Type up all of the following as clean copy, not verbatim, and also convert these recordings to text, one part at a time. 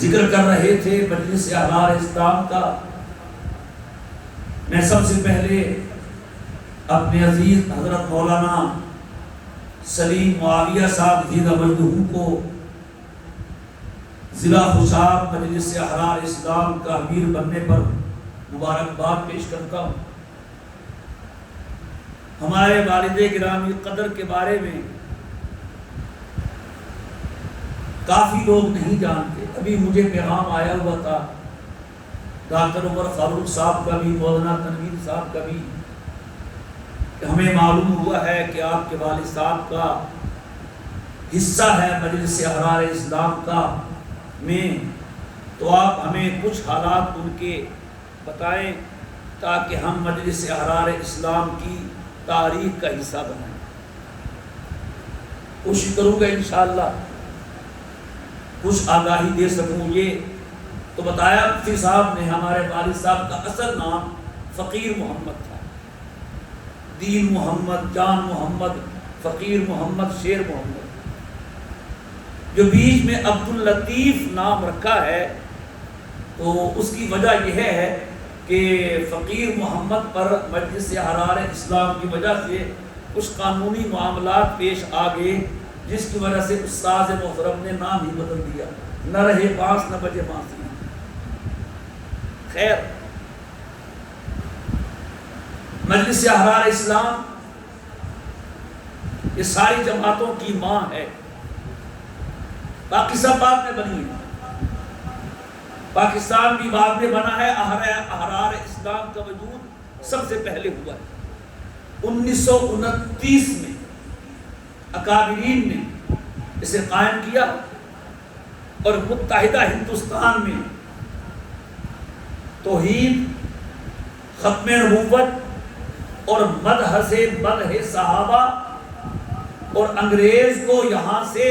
ذکر کر رہے تھے مجلس احرار اسلام کا، میں سب سے پہلے اپنے عزیز حضرت مولانا سلیم معاویہ صاحب جزیدہ مجدہ کو ضلع خوشاب مجلس احرار اسلام کا امیر بننے پر مبارکباد پیش کرتا ہوں۔ ہمارے والد گرامی قدر کے بارے میں کافی لوگ نہیں جانتے۔ ابھی مجھے پیغام آیا ہوا تھا ڈاکٹر عمر فاروق صاحب کا بھی، مولانا تنویر صاحب کا بھی، کہ ہمیں معلوم ہوا ہے کہ آپ کے والد صاحب کا حصہ ہے مجلس احرار اسلام کا میں، تو آپ ہمیں کچھ حالات ان کے بتائیں تاکہ ہم مجلس احرار اسلام کی تاریخ کا حصہ بنائیں۔ کوشش کروں گا انشاءاللہ کچھ آگاہی دے سکوں۔ یہ تو بتایا مفتی صاحب نے، ہمارے والد صاحب کا اصل نام فقیر محمد تھا، دین محمد، جان محمد، فقیر محمد، شیر محمد، جو بیچ میں عبد اللطیف نام رکھا ہے تو اس کی وجہ یہ ہے کہ فقیر محمد پر مجلس احرار اسلام کی وجہ سے کچھ قانونی معاملات پیش آ گئے، جس کی وجہ سے استاذ محترم نے نام ہی بدل دیا، نہ رہے بانس نہ بجے بانسی۔ خیر، مجلس احرار اسلام یہ ساری جماعتوں کی ماں ہے، باقی سب بعد میں بنی ہے، پاکستان بھی بعد میں بنا ہے، احرار اسلام کا وجود سب سے پہلے ہوا ہے۔ 1929 میں اکابرین نے اسے قائم کیا اور متحدہ ہندوستان میں توحید، ختم نبوت اور مدح سے مدح صحابہ اور انگریز کو یہاں سے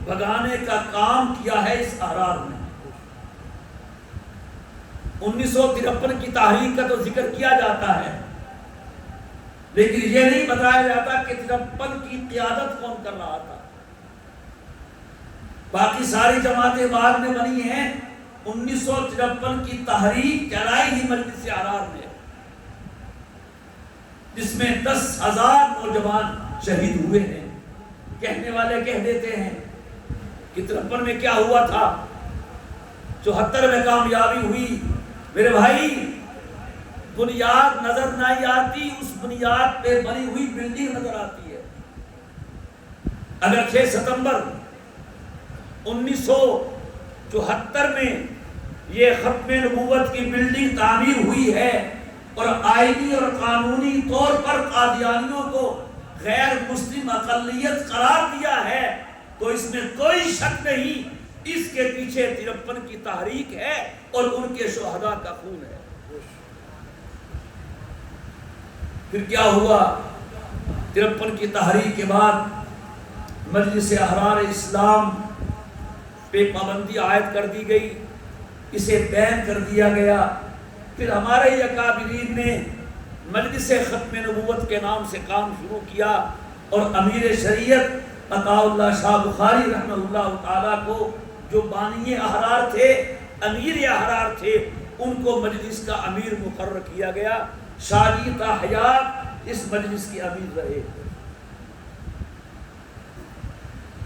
بھگانے کا کام کیا ہے اس احرار نے۔ 1953 کی تحریک کا تو ذکر کیا جاتا ہے، لیکن یہ نہیں بتایا جاتا کہ 53 کی قیادت کون کر رہا تھا۔ باقی ساری جماعتیں بعد میں بنی ہیں، 1953 کی تحریک چلائی ہی مجلس احرار نے، جس میں 10,000 نوجوان شہید ہوئے ہیں۔ کہنے والے کہہ دیتے ہیں کہ 53 میں کیا ہوا تھا، 74 میں کامیابی ہوئی۔ میرے بھائی، بنیاد نظر نہیں آتی، اس بنیاد پہ بنی ہوئی بلڈنگ نظر آتی ہے۔ اگر 6 ستمبر 1974 میں یہ ختم نبوت کی بلڈنگ تعمیر ہوئی ہے اور آئینی اور قانونی طور پر قادیانیوں کو غیر مسلم اقلیت قرار دیا ہے، تو اس میں کوئی شک نہیں، اس کے پیچھے 53 کی تحریک ہے اور ان کے شہداء کا خون ہے۔ پھر کیا ہوا؟ 53 کی تحریک کے بعد مجلس احرار اسلام پہ پابندی عائد کر دی گئی، اسے بین کر دیا گیا۔ پھر ہمارے ہی اکابرین نے مجلس ختم نبوت کے نام سے کام شروع کیا اور امیر شریعت عطا اللہ شاہ بخاری رحمہ اللہ تعالیٰ کو، جو بانی احرار تھے، امیر احرار تھے، ان کو مجلس کا امیر مقرر کیا گیا۔ شادی تا حیات اس مجلس کی امیر رہے۔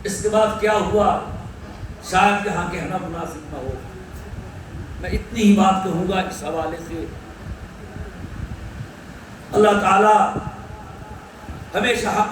اس کے بعد کیا ہوا شاید یہاں کہنا مناسب نہ ہو، میں اتنی ہی بات کہوں گا اس حوالے سے۔ اللہ تعالی ہمیشہ حق